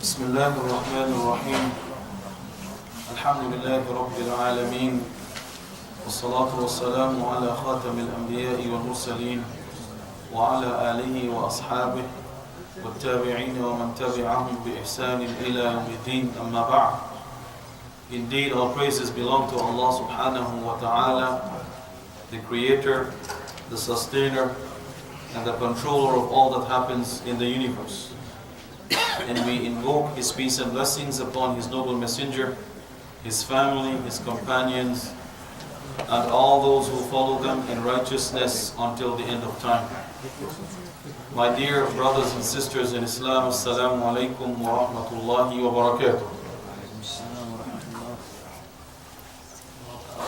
بسم الله الرحمن الرحيم الحمد لله رب العالمين والصلاة والسلام على خاتم الأنبياء والمرسلين وعلى آله وأصحابه والتابعين ومن تبعهم بإحسان إلى يوم الدين أما بعد. Indeed, all praises belong to Allah subhanahu wa ta'ala, the creator, the sustainer, and the controller of all that happens in the universe. And we invoke His peace and blessings upon His noble messenger, His family, His companions, and all those who follow them in righteousness until the end of time. My dear brothers and sisters in Islam, Assalamu alaikum wa rahmatullahi wa barakatuh.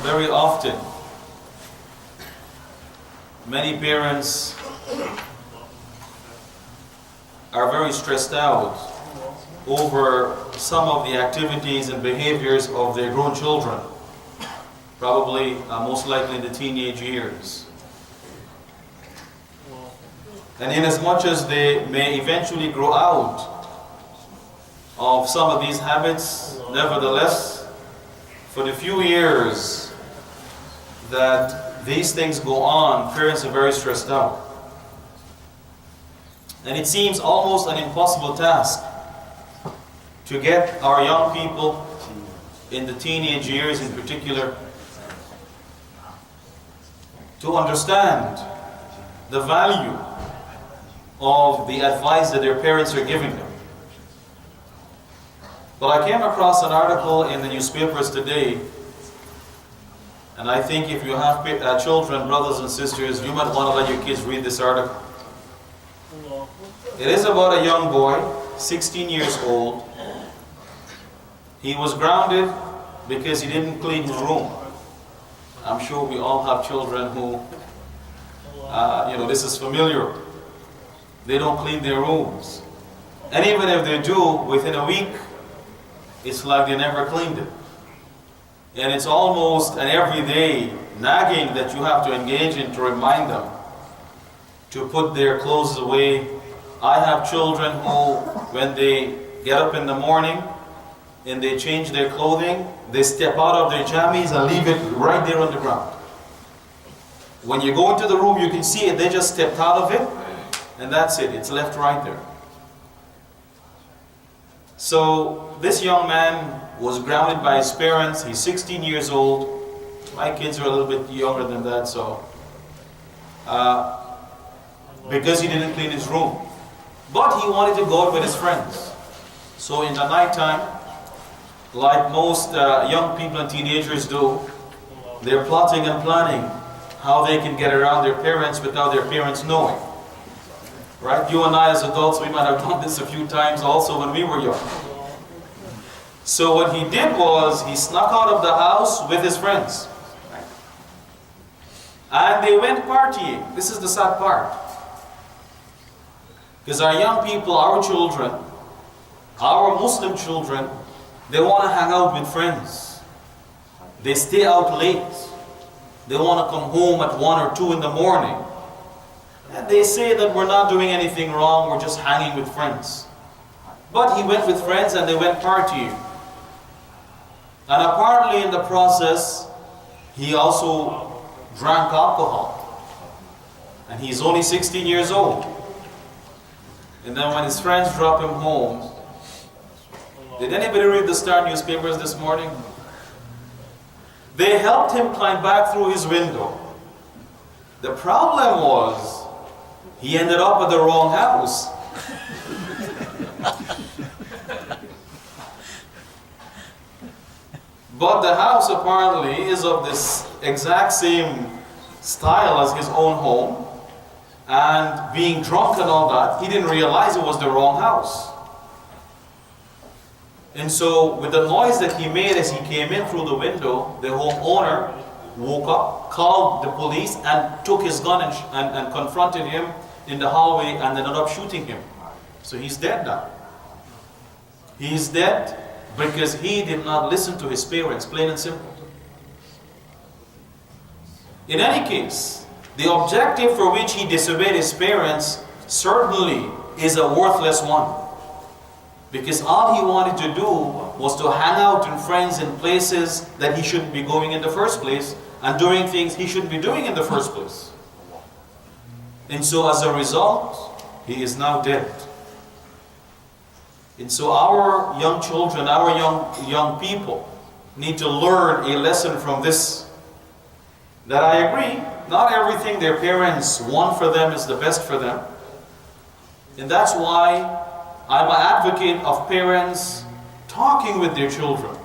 Very often, many parents are very stressed out over some of the activities and behaviors of their grown children, probably most likely in the teenage years. And in as much as they may eventually grow out of some of these habits, nevertheless, for the few years that these things go on, parents are very stressed out. And it seems almost an impossible task to get our young people in the teenage years in particular to understand the value of the advice that their parents are giving them. But I came across an article in the newspapers today, and I think if you have children, brothers and sisters, you might want to let your kids read this article. It is about a young boy, 16 years old. He was grounded because he didn't clean his room. I'm sure we all have children who, this is familiar. They don't clean their rooms. And even if they do, within a week, it's like they never cleaned it. And it's almost an everyday nagging that you have to engage in to remind them to put their clothes away. I have children who, when they get up in the morning and they change their clothing, they step out of their jammies and leave it right there on the ground. When you go into the room, you can see it. They just stepped out of it, and that's it. It's left right there. So this young man was grounded by his parents. He's 16 years old. My kids are a little bit younger than that, so because he didn't clean his room. But he wanted to go out with his friends. So in the nighttime, like most young people and teenagers do, they're plotting and planning how they can get around their parents without their parents knowing. Right? You and I as adults, we might have done this a few times also when we were young. So what he did was, he snuck out of the house with his friends. And they went partying. This is the sad part. Because our young people, our children, our Muslim children, they want to hang out with friends. They stay out late. They want to come home at 1 or 2 in the morning. And they say that we're not doing anything wrong, we're just hanging with friends. But he went with friends and they went partying. And apparently in the process, he also drank alcohol. And he's only 16 years old. And then when his friends drop him home, did anybody read the Star newspapers this morning? They helped him climb back through his window. The problem was, he ended up at the wrong house. But the house apparently is of this exact same style as his own home. And being drunk and all that, he didn't realize it was the wrong house. And so with the noise that he made as he came in through the window, the homeowner woke up, called the police, and took his gun and confronted him in the hallway and ended up shooting him. So he's dead now. He's dead because he did not listen to his parents, plain and simple. In any case, the objective for which he disobeyed his parents certainly is a worthless one. Because all he wanted to do was to hang out with friends in places that he shouldn't be going in the first place, and doing things he shouldn't be doing in the first place. And so as a result, he is now dead. And so our young children, our young people need to learn a lesson from this. That I agree, not everything their parents want for them is the best for them. And that's why I'm an advocate of parents talking with their children.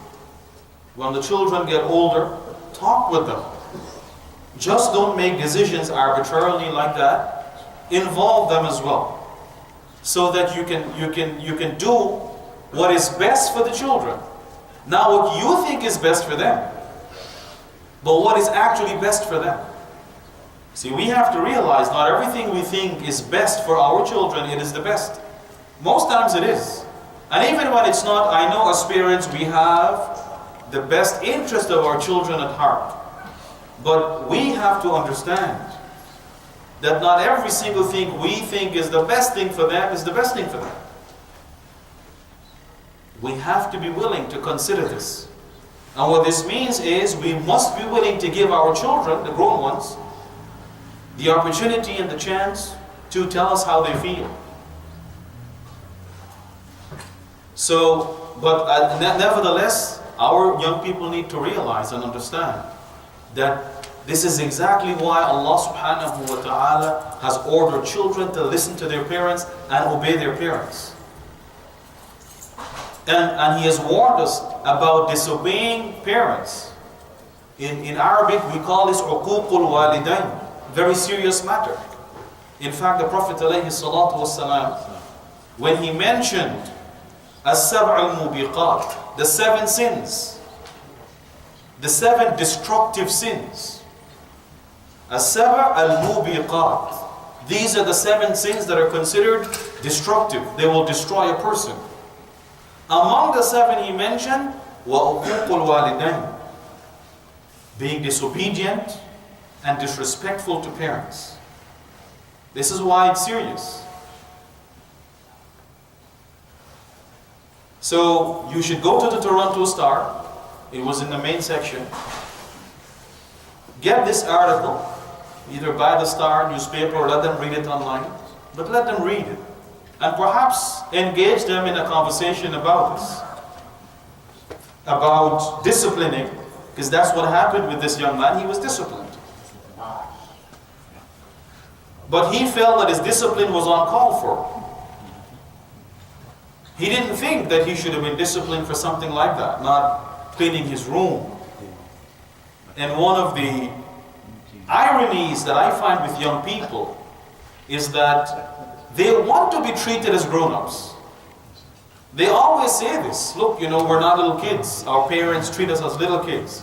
When the children get older, talk with them. Just don't make decisions arbitrarily like that. Involve them as well, so that you can do what is best for the children. Not what you think is best for them, but what is actually best for them. See, we have to realize not everything we think is best for our children, it is the best. Most times it is. And even when it's not, I know as parents we have the best interest of our children at heart. But we have to understand that not every single thing we think is the best thing for them is the best thing for them. We have to be willing to consider this. And what this means is we must be willing to give our children, the grown ones, the opportunity and the chance to tell us how they feel. So, but nevertheless, our young people need to realize and understand that this is exactly why Allah subhanahu wa ta'ala has ordered children to listen to their parents and obey their parents. And He has warned us about disobeying parents. In Arabic, we call this uququl walidain, very serious matter. In fact, the Prophet alayhi salatu wasalam, when he mentioned as-sab' al-mubiqat, the 7 sins, the 7 destructive sins, as-sab' al-mubiqat, these are the 7 sins that are considered destructive. They will destroy a person. Among the 7 he mentioned, وَأُقُوقُ الْوَالِدَيْنِ, being disobedient and disrespectful to parents. This is why it's serious. So you should go to the Toronto Star. It was in the main section. Get this article, either buy the Star newspaper or let them read it online, but let them read it. And perhaps engage them in a conversation about this, about disciplining, because that's what happened with this young man. He was disciplined. But he felt that his discipline was uncalled for. He didn't think that he should have been disciplined for something like that, not cleaning his room. And one of the ironies that I find with young people is that they want to be treated as grown-ups. They always say this, look, we're not little kids. Our parents treat us as little kids.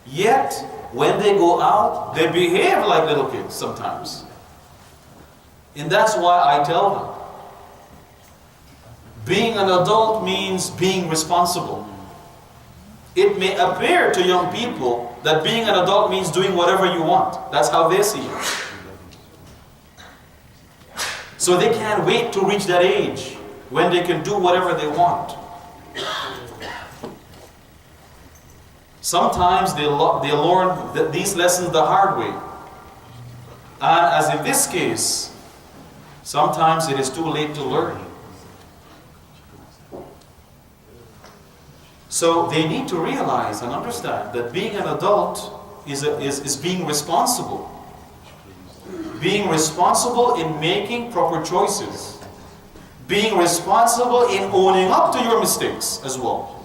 Yet, when they go out, they behave like little kids sometimes. And that's why I tell them, being an adult means being responsible. It may appear to young people that being an adult means doing whatever you want. That's how they see it. So they can't wait to reach that age when they can do whatever they want. Sometimes they learn these lessons the hard way. And as in this case, sometimes it is too late to learn. So they need to realize and understand that being an adult is being responsible. Being responsible in making proper choices. Being responsible in owning up to your mistakes as well.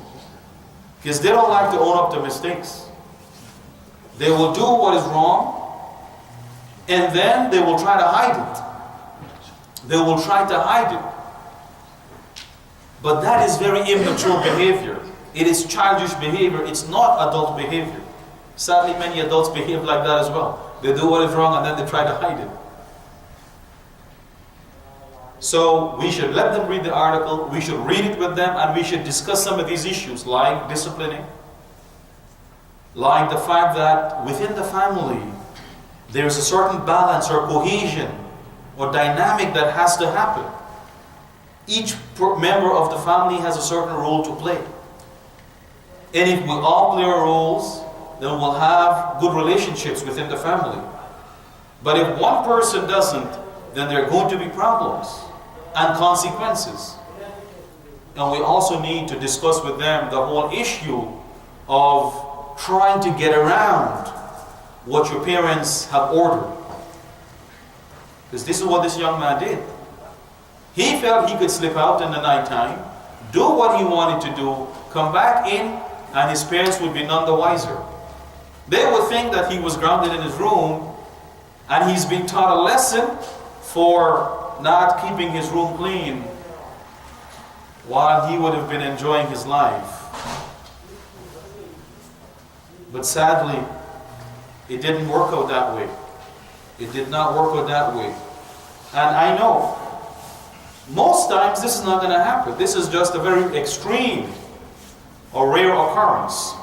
Because they don't like to own up to mistakes. They will do what is wrong, and then they will try to hide it. They will try to hide it. But that is very immature behavior. It is childish behavior. It's not adult behavior. Sadly, many adults behave like that as well. They do what is wrong and then they try to hide it. So we should let them read the article, we should read it with them, and we should discuss some of these issues like disciplining, like the fact that within the family there is a certain balance or cohesion or dynamic that has to happen. Each member of the family has a certain role to play. And if we all play our roles, then we'll have good relationships within the family. But if one person doesn't, then there are going to be problems and consequences. And we also need to discuss with them the whole issue of trying to get around what your parents have ordered. Because this is what this young man did. He felt he could slip out in the nighttime, do what he wanted to do, come back in, and his parents would be none the wiser. They would think that he was grounded in his room and he's being taught a lesson for not keeping his room clean while he would have been enjoying his life. But sadly, it didn't work out that way. It did not work out that way. And I know most times this is not going to happen. This is just a very extreme or rare occurrence.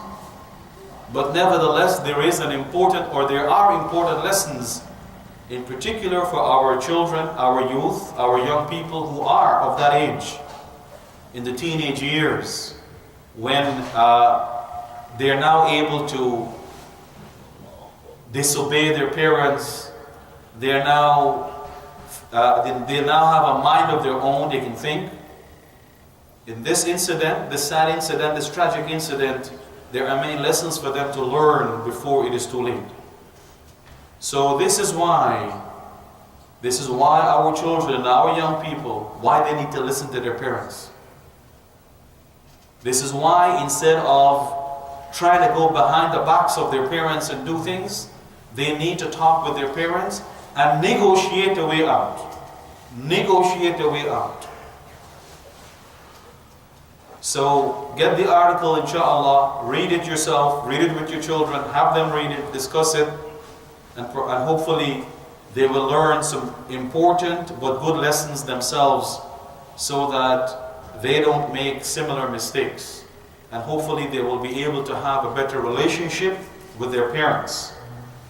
But nevertheless, there are important lessons, in particular for our children, our youth, our young people who are of that age, in the teenage years, when they're now able to disobey their parents. They now have a mind of their own. They can think. In this incident, this sad incident, this tragic incident, there are many lessons for them to learn before it is too late. So this is why our children and our young people, why they need to listen to their parents. This is why instead of trying to go behind the backs of their parents and do things, they need to talk with their parents and negotiate a way out. Negotiate a way out. So get the article, inshallah, read it yourself, read it with your children, have them read it, discuss it, and hopefully they will learn some important but good lessons themselves so that they don't make similar mistakes. And hopefully they will be able to have a better relationship with their parents.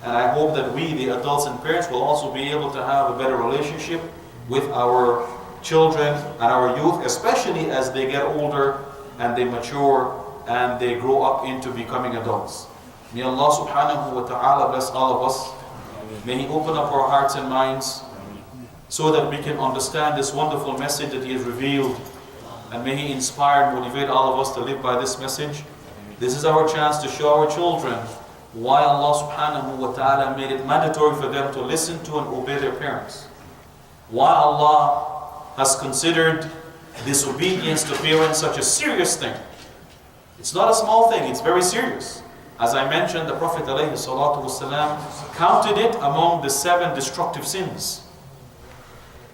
And I hope that we, the adults and parents, will also be able to have a better relationship with our children and our youth, especially as they get older and they mature and they grow up into becoming adults. May Allah subhanahu wa ta'ala bless all of us. May He open up our hearts and minds so that we can understand this wonderful message that He has revealed. And may He inspire and motivate all of us to live by this message. This is our chance to show our children why Allah subhanahu wa ta'ala made it mandatory for them to listen to and obey their parents. Why Allah has considered disobedience to parents such a serious thing. It's not a small thing, it's very serious. As I mentioned, the Prophet ﷺ counted it among the 7 destructive sins.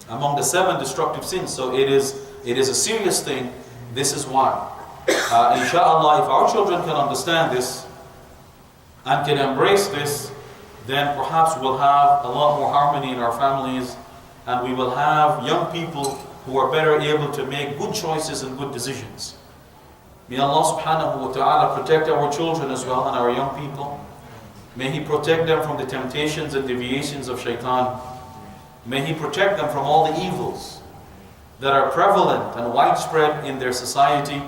Among the 7 destructive sins. So it is a serious thing. This is why. Inshallah, if our children can understand this and can embrace this, then perhaps we'll have a lot more harmony in our families, and we will have young people who are better able to make good choices and good decisions. May Allah subhanahu wa ta'ala protect our children as well and our young people. May He protect them from the temptations and deviations of shaitan. May He protect them from all the evils that are prevalent and widespread in their society.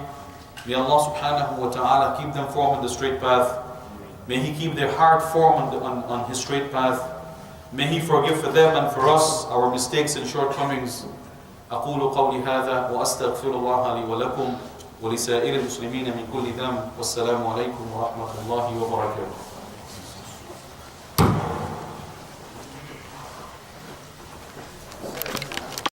May Allah subhanahu wa ta'ala keep them firm on the straight path. May He keep their heart firm on His straight path. May He forgive for them and for us our mistakes and shortcomings. أقول قولي هذا وأستغفر الله لي ولكم ولسائر المسلمين من كل ذنب والسلام عليكم ورحمة الله وبركاته.